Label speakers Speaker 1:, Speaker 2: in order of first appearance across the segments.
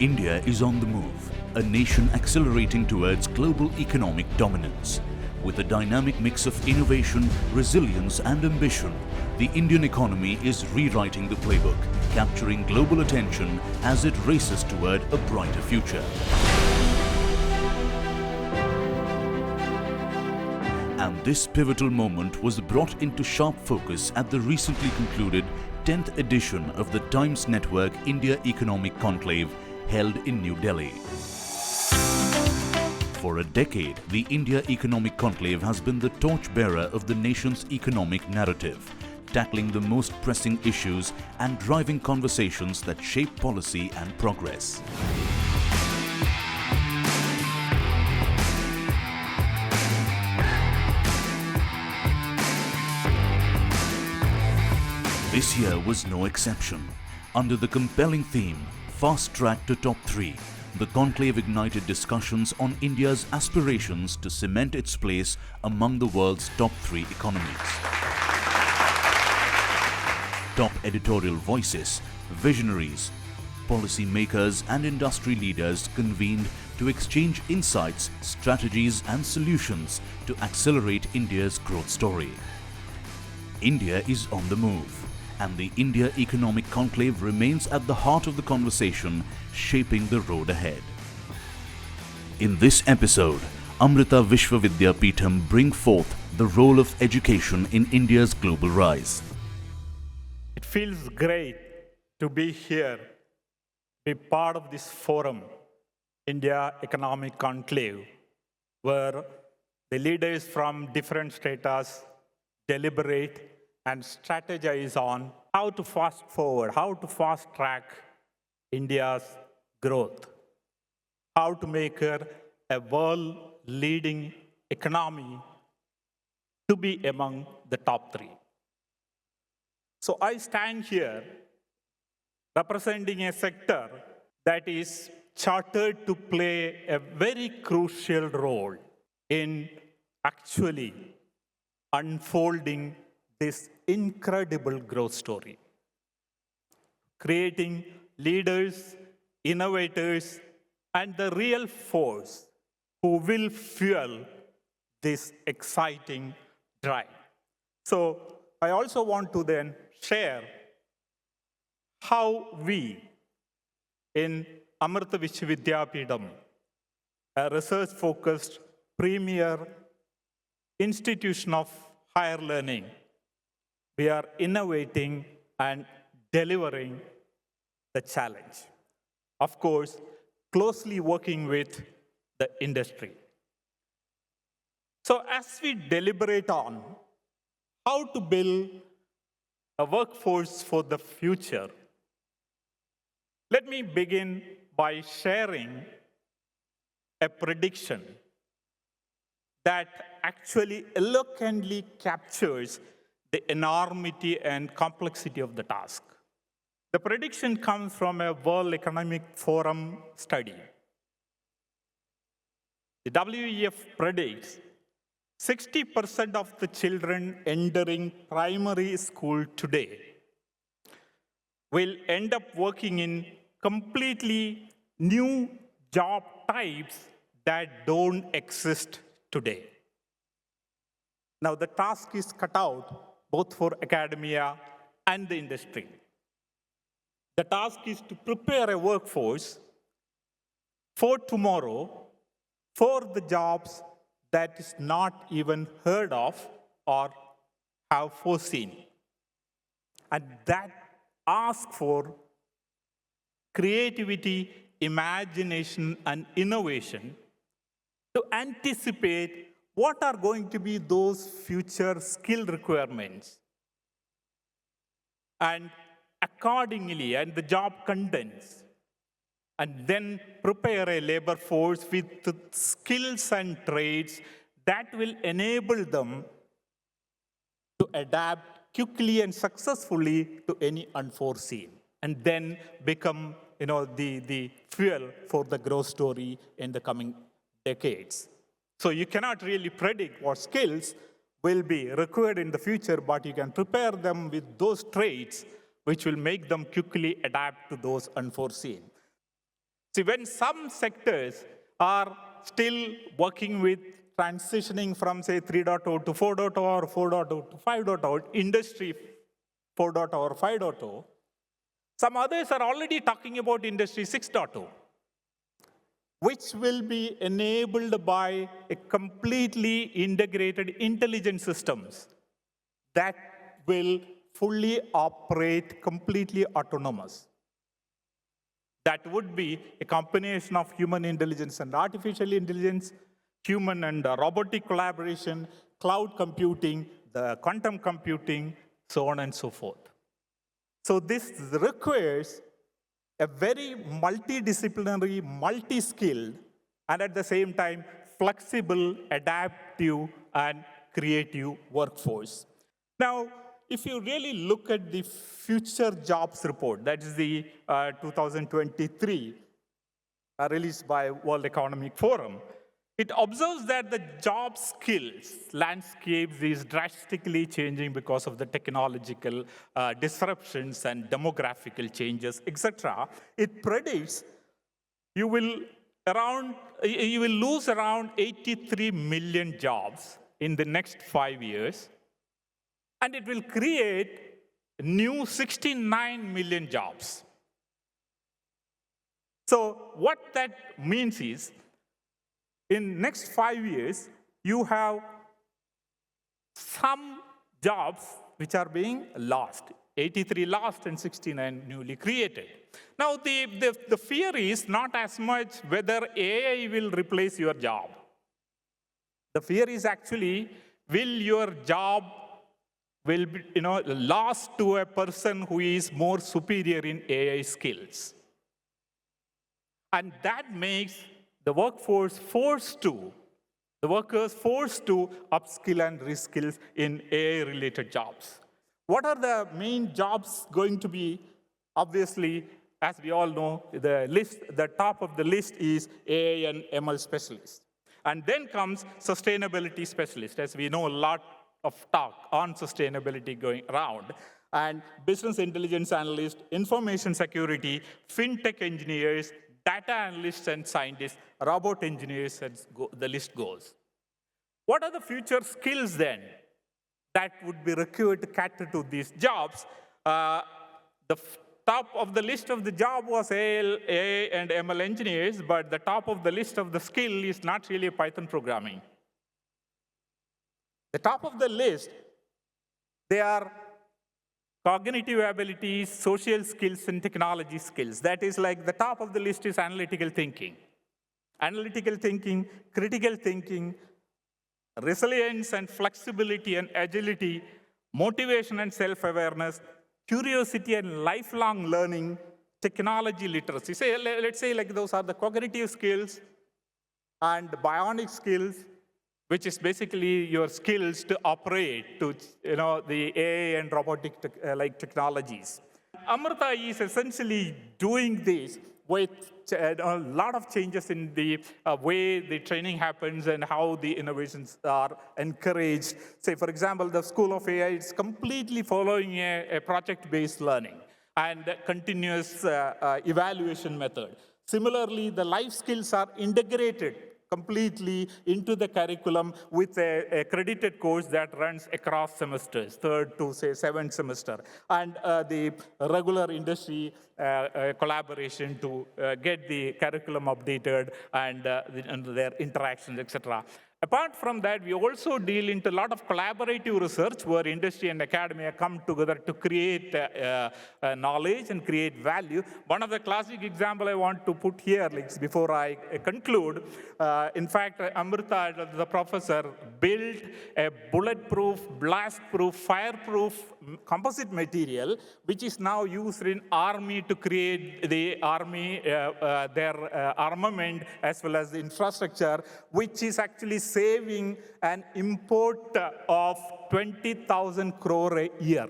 Speaker 1: India is on the move, a nation accelerating towards global economic dominance. With a dynamic mix of innovation, resilience and ambition, the Indian economy is rewriting the playbook, capturing global attention as it races toward a brighter future. And this pivotal moment was brought into sharp focus at the recently concluded 10th edition of the Times Network India Economic Conclave held in New Delhi. For a decade, the India Economic Conclave has been the torchbearer of the nation's economic narrative, tackling the most pressing issues and driving conversations that shape policy and progress. This year was no exception. Under the compelling theme, Fast Track to Top 3, the conclave ignited discussions on India's aspirations to cement its place among the world's top 3 economies. Top editorial voices, visionaries, policymakers and industry leaders convened to exchange insights, strategies and solutions to accelerate India's growth story. India is on the move, and the India Economic Conclave remains at the heart of the conversation, shaping the road ahead. In this episode, Amrita Vishwa Vidyapeetham bring forth the role of education in India's global rise.
Speaker 2: It feels great to be here, be part of this forum, India Economic Conclave, where the leaders from different status deliberate and strategize on how to fast forward, how to fast track India's growth, how to make her a world-leading economy to be among the top 3. So I stand here representing a sector that is chartered to play a very crucial role in actually unfolding this incredible growth story, creating leaders, innovators, and the real force who will fuel this exciting drive. So I also want to then share how we in Amrita Vishwa Vidyapeetham, a research-focused premier institution of higher learning, we are innovating and delivering the challenge. Of course, closely working with the industry. So as we deliberate on how to build a workforce for the future, let me begin by sharing a prediction that actually eloquently captures the enormity and complexity of the task. The prediction comes from a World Economic Forum study. The WEF predicts 60% of the children entering primary school today will end up working in completely new job types that don't exist today. Now, the task is cut out both for academia and the industry. The task is to prepare a workforce for tomorrow for the jobs that is not even heard of or have foreseen. And that asks for creativity, imagination, and innovation to anticipate what are going to be those future skill requirements. And accordingly, and the job contents, and then prepare a labor force with the skills and trades that will enable them to adapt quickly and successfully to any unforeseen, and then become the fuel for the growth story in the coming decades. So you cannot really predict what skills will be required in the future, but you can prepare them with those traits which will make them quickly adapt to those unforeseen. See, when some sectors are still working with transitioning from, say, 3.0 to 4.0 or 4.0 to 5.0, industry 4.0 or 5.0, some others are already talking about industry 6.0, which will be enabled by a completely integrated intelligent systems that will fully operate completely autonomous. That would be a combination of human intelligence and artificial intelligence, human and robotic collaboration, cloud computing, the quantum computing, so on and so forth. So this requires a very multidisciplinary, multi-skilled, and at the same time, flexible, adaptive, and creative workforce. Now, if you really look at the future jobs report, that is the 2023 released by World Economic Forum, it observes that the job skills landscape is drastically changing because of the technological disruptions and demographical changes, etc. It predicts you will lose around 83 million jobs in the next 5 years, and it will create new 69 million jobs. So what that means is, in next 5 years, you have some jobs which are being lost, 83 lost and 69 newly created. Now, the fear is not as much whether AI will replace your job. The fear is actually, will your job will be lost to a person who is more superior in AI skills. And that makes the workers forced to upskill and reskill in AI-related jobs. What are the main jobs going to be? Obviously, as we all know, the top of the list is AI and ML specialist. And then comes sustainability specialist, as we know a lot of talk on sustainability going around, and business intelligence analyst, information security, fintech engineers, data analysts and scientists, robot engineers, and the list goes. What are the future skills then that would be required to cater to these jobs? The top of the list of the job was AI and ML engineers, but the top of the list of the skill is not really Python programming. The top of the list, they are cognitive abilities, social skills, and technology skills. That is like the top of the list is analytical thinking. Analytical thinking, critical thinking, resilience and flexibility and agility, motivation and self-awareness, curiosity and lifelong learning, technology literacy. Let's say like those are the cognitive skills and bionic skills, which is basically your skills to operate to the AI and robotic technologies. Amrita is essentially doing this with a lot of changes in the way the training happens and how the innovations are encouraged. Say, for example, the School of AI is completely following a project-based learning and continuous evaluation method. Similarly, the life skills are integrated completely into the curriculum with a accredited course that runs across semesters, 3rd to, say, 7th semester, and the regular industry collaboration to get the curriculum updated and their interactions, etc. Apart from that, we also deal into a lot of collaborative research where industry and academia come together to create knowledge and create value. One of the classic example I want to put here, before I conclude, in fact, Amrita, the professor, built a bulletproof, blast-proof, fire-proof composite material, which is now used in Army to create the Army, their armament, as well as the infrastructure, which is actually saving an import of 20,000 crore a year.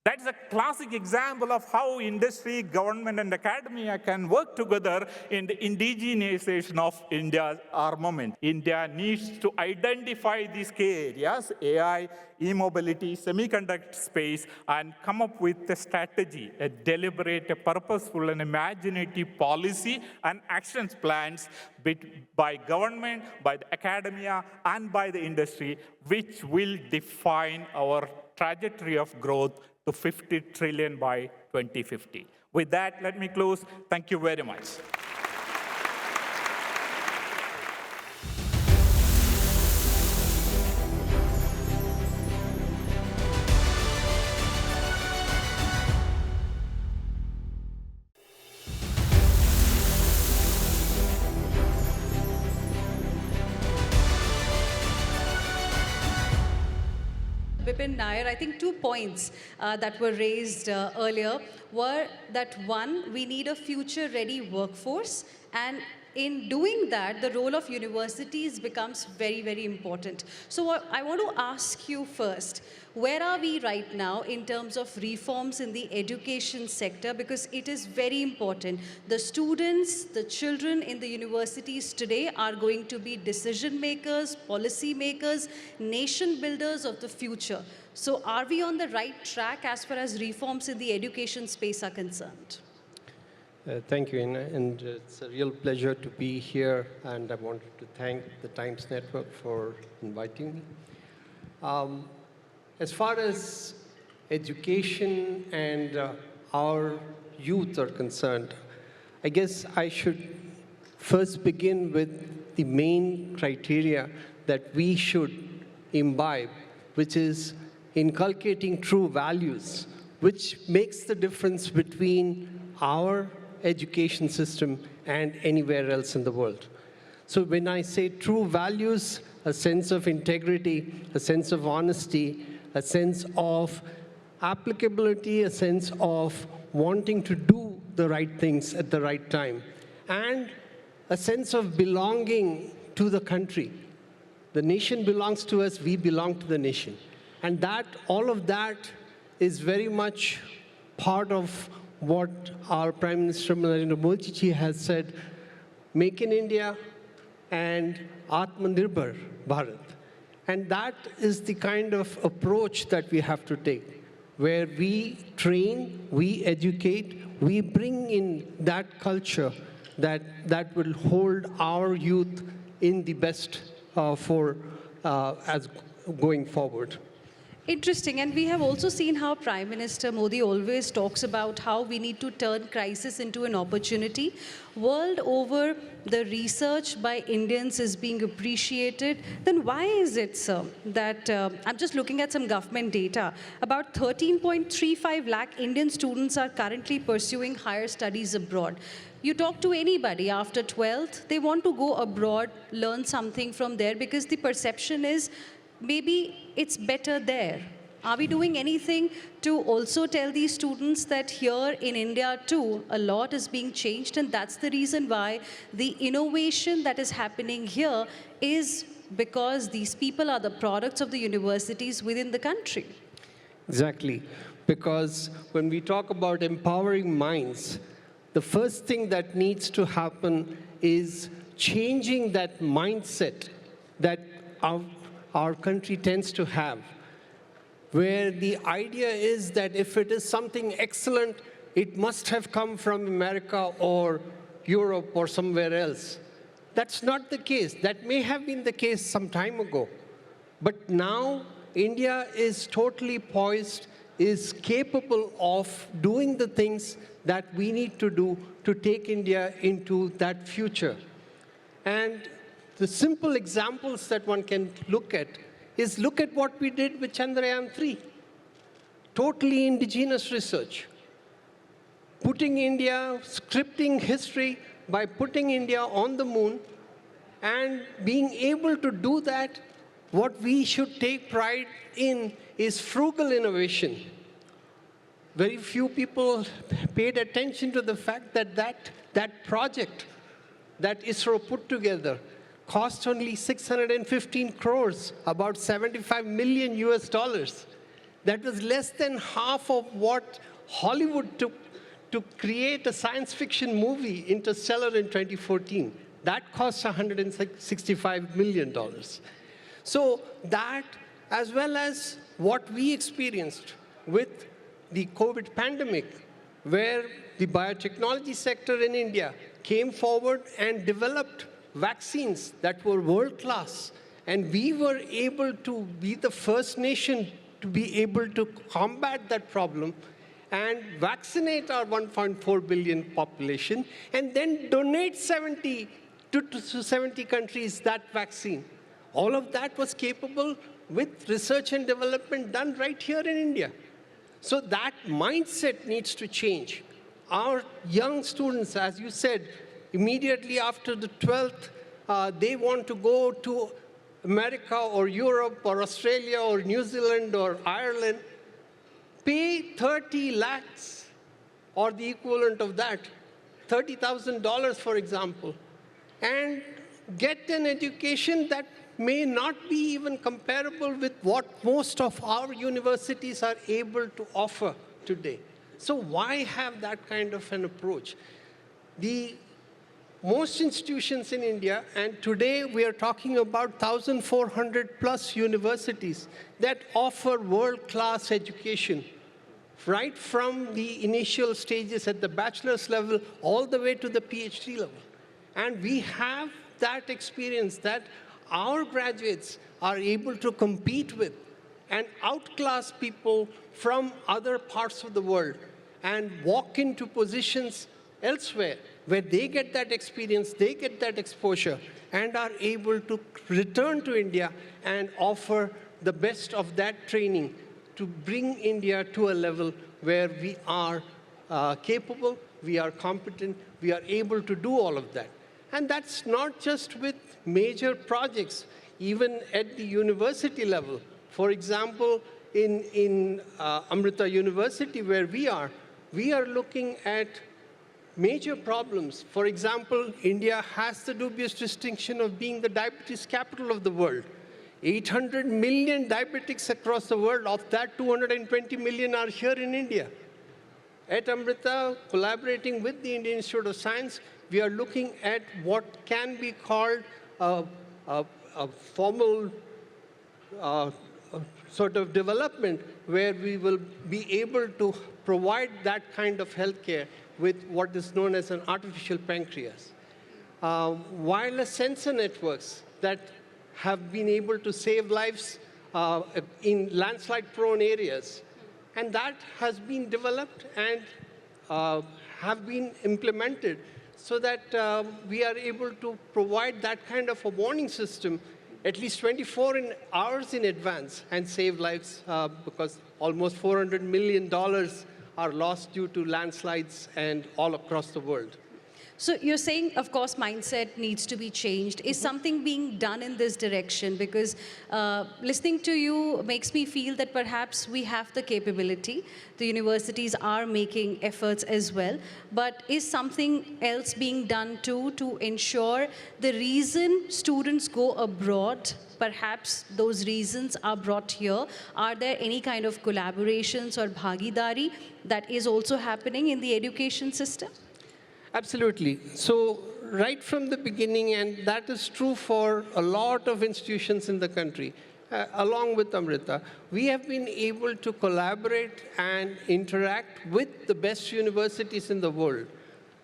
Speaker 2: That's a classic example of how industry, government, and academia can work together in the indigenization of India's armament. India needs to identify these key areas, AI, e-mobility, semiconductor space, and come up with a strategy, a deliberate, a purposeful, and imaginative policy and actions plans by government, by the academia, and by the industry, which will define our trajectory of growth to 50 trillion by 2050. With that, let me close. Thank you very much.
Speaker 3: Bipin Nair, I think 2 points that were raised earlier were that one, we need a future-ready workforce, and in doing that, the role of universities becomes very, very important. So I want to ask you first, where are we right now in terms of reforms in the education sector? Because it is very important. The students, the children in the universities today are going to be decision makers, policy makers, nation builders of the future. So are we on the right track as far as reforms in the education space are concerned?
Speaker 4: Thank you, and it's a real pleasure to be here, and I wanted to thank the Times Network for inviting me. As far as education and our youth are concerned, I guess I should first begin with the main criteria that we should imbibe, which is inculcating true values, which makes the difference between our education system and anywhere else in the world. So when I say true values, a sense of integrity, a sense of honesty, a sense of applicability, a sense of wanting to do the right things at the right time, and a sense of belonging to the country. The nation belongs to us, we belong to the nation. And that, all of that is very much part of what our Prime Minister Narendra Modi has said, Make in India and Atmanirbhar Bharat. And that is the kind of approach that we have to take, where we train, we educate, we bring in that culture that will hold our youth in the best as going forward.
Speaker 3: Interesting, and we have also seen how Prime Minister Modi always talks about how we need to turn crisis into an opportunity. World over, the research by Indians is being appreciated. Then why is it, sir, that, I'm just looking at some government data, about 13.35 lakh Indian students are currently pursuing higher studies abroad. You talk to anybody after 12th, they want to go abroad, learn something from there, because the perception is maybe it's better there. Are we doing anything to also tell these students that here in India too, a lot is being changed, and that's the reason why the innovation that is happening here is because these people are the products of the universities within the country?
Speaker 4: Exactly, because when we talk about empowering minds, the first thing that needs to happen is changing that mindset that our country tends to have, where the idea is that if it is something excellent, it must have come from America or Europe or somewhere else. That's not the case. That may have been the case some time ago. But now, India is totally poised, is capable of doing the things that we need to do to take India into that future. And the simple examples that one can look at is look at what we did with Chandrayaan-3. Totally indigenous research. Putting India, scripting history by putting India on the moon, and being able to do that, what we should take pride in is frugal innovation. Very few people paid attention to the fact that that project that ISRO put together cost only 615 crores, about 75 million US dollars. That was less than half of what Hollywood took to create a science fiction movie, Interstellar, in 2014. That cost $165 million. So that, as well as what we experienced with the COVID pandemic, where the biotechnology sector in India came forward and developed vaccines that were world-class. And we were able to be the first nation to be able to combat that problem and vaccinate our 1.4 billion population, and then donate 70 countries that vaccine. All of that was capable with research and development done right here in India. So that mindset needs to change. Our young students, as you said, immediately after the 12th, they want to go to America or Europe or Australia or New Zealand or Ireland, pay 30 lakhs or the equivalent of that, $30,000, for example, and get an education that may not be even comparable with what most of our universities are able to offer today. So why have that kind of an approach? Most institutions in India, and today we are talking about 1,400 plus universities that offer world-class education, right from the initial stages at the bachelor's level all the way to the PhD level. And we have that experience that our graduates are able to compete with and outclass people from other parts of the world and walk into positions elsewhere where they get that experience, they get that exposure, and are able to return to India and offer the best of that training to bring India to a level where we are capable, we are competent, we are able to do all of that. And that's not just with major projects, even at the university level. For example, in Amrita University, where we are looking at major problems. For example, India has the dubious distinction of being the diabetes capital of the world. 800 million diabetics across the world. Of that, 220 million are here in India. At Amrita, collaborating with the Indian Institute of Science, we are looking at what can be called a formal sort of development where we will be able to provide that kind of healthcare with what is known as an artificial pancreas. Wireless sensor networks that have been able to save lives in landslide-prone areas. And that has been developed and have been implemented so that we are able to provide that kind of a warning system at least 24 hours in advance and save lives because almost $400 million are lost due to landslides and all across the world.
Speaker 3: So you're saying, of course, mindset needs to be changed. Is something being done in this direction? Because listening to you makes me feel that perhaps we have the capability. The universities are making efforts as well. But is something else being done too to ensure the reason students go abroad, perhaps those reasons are brought here? Are there any kind of collaborations or bhagidari that is also happening in the education system?
Speaker 4: Absolutely. So right from the beginning, and that is true for a lot of institutions in the country, along with Amrita, we have been able to collaborate and interact with the best universities in the world.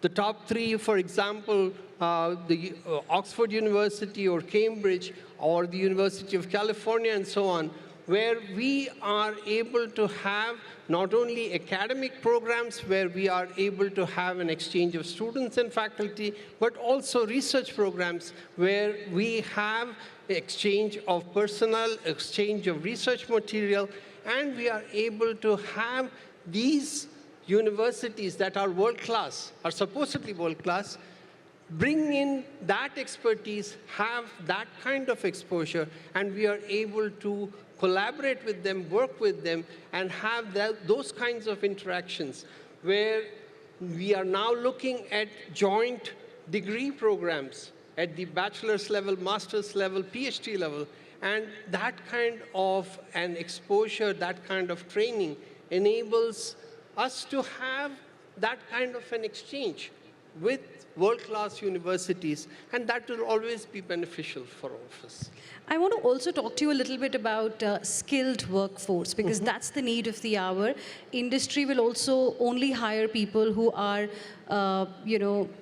Speaker 4: The top three, for example, the Oxford University or Cambridge or the University of California and so on, where we are able to have not only academic programs where we are able to have an exchange of students and faculty, but also research programs where we have exchange of personnel, exchange of research material, and we are able to have these universities that are world-class, are supposedly world-class, bring in that expertise, have that kind of exposure, and we are able to collaborate with them, work with them, and have those kinds of interactions where we are now looking at joint degree programs at the bachelor's level, master's level, PhD level, And that kind of an exposure, that kind of training enables us to have that kind of an exchange with world-class universities, and that will always be beneficial for all of us.
Speaker 3: I want to also talk to you a little bit about skilled workforce, because that's the need of the hour. Industry will also only hire people who are,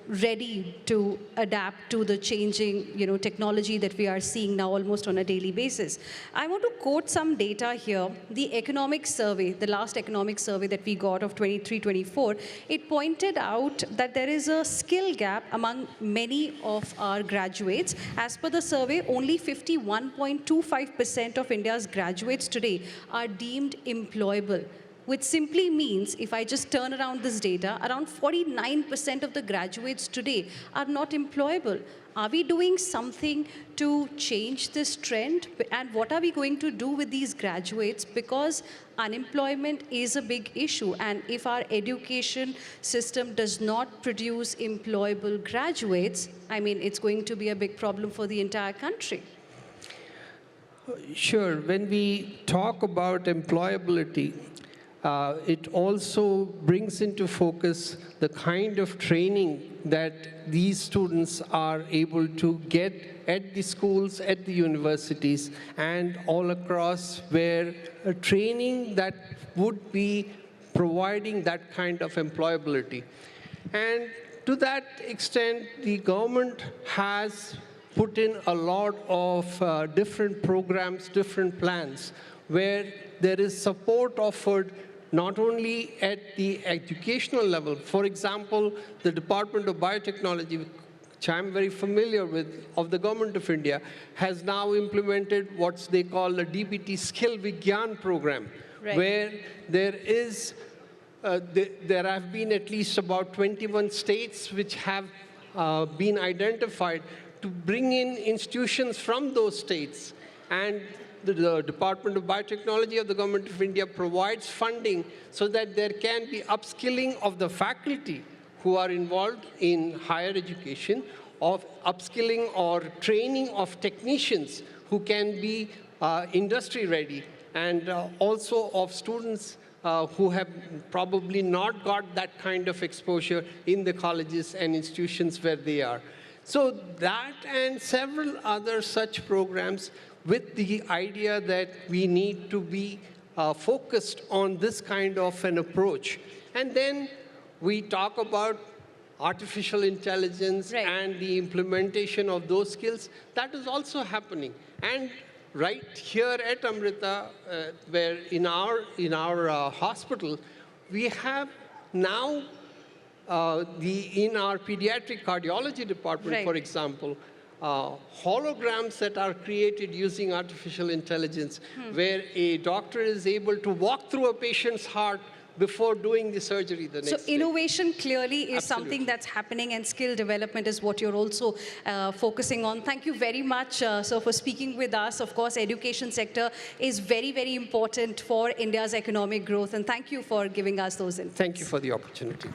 Speaker 3: ready to adapt to the changing, technology that we are seeing now almost on a daily basis. I want to quote some data here. The economic survey, the last economic survey that we got of 23-24, it pointed out that there is a skill gap among many of our graduates. As per the survey, only 51.25% of India's graduates today are deemed employable, which simply means, if I just turn around this data, around 49% of the graduates today are not employable. Are we doing something to change this trend? And what are we going to do with these graduates? Because unemployment is a big issue. And if our education system does not produce employable graduates, it's going to be a big problem for the entire country.
Speaker 4: Sure. When we talk about employability, it also brings into focus the kind of training that these students are able to get at the schools, at the universities, and all across, where a training that would be providing that kind of employability. And to that extent, the government has put in a lot of different programs, different plans, where there is support offered not only at the educational level. For example, the Department of Biotechnology, which I'm very familiar with, of the Government of India, has now implemented what they call a DBT Skill Vigyan program,
Speaker 3: right,
Speaker 4: where there is, there have been at least about 21 states which have been identified to bring in institutions from those states. And the Department of Biotechnology of the Government of India provides funding so that there can be upskilling of the faculty who are involved in higher education, of upskilling or training of technicians who can be industry ready, and also of students who have probably not got that kind of exposure in the colleges and institutions where they are. So that and several other such programs, with the idea that we need to be focused on this kind of an approach. And then we talk about artificial intelligence, right, and the implementation of those skills. That is also happening. And right here at Amrita, where in our hospital, we have now in our pediatric cardiology department, right, for example, holograms that are created using artificial intelligence, where a doctor is able to walk through a patient's heart before doing the surgery the next day.
Speaker 3: So innovation clearly is something that's happening, and skill development is what you're also focusing on. Thank you very much, for speaking with us. Of course, education sector is very, very important for India's economic growth, and thank you for giving us those insights.
Speaker 4: Thank you for the opportunity.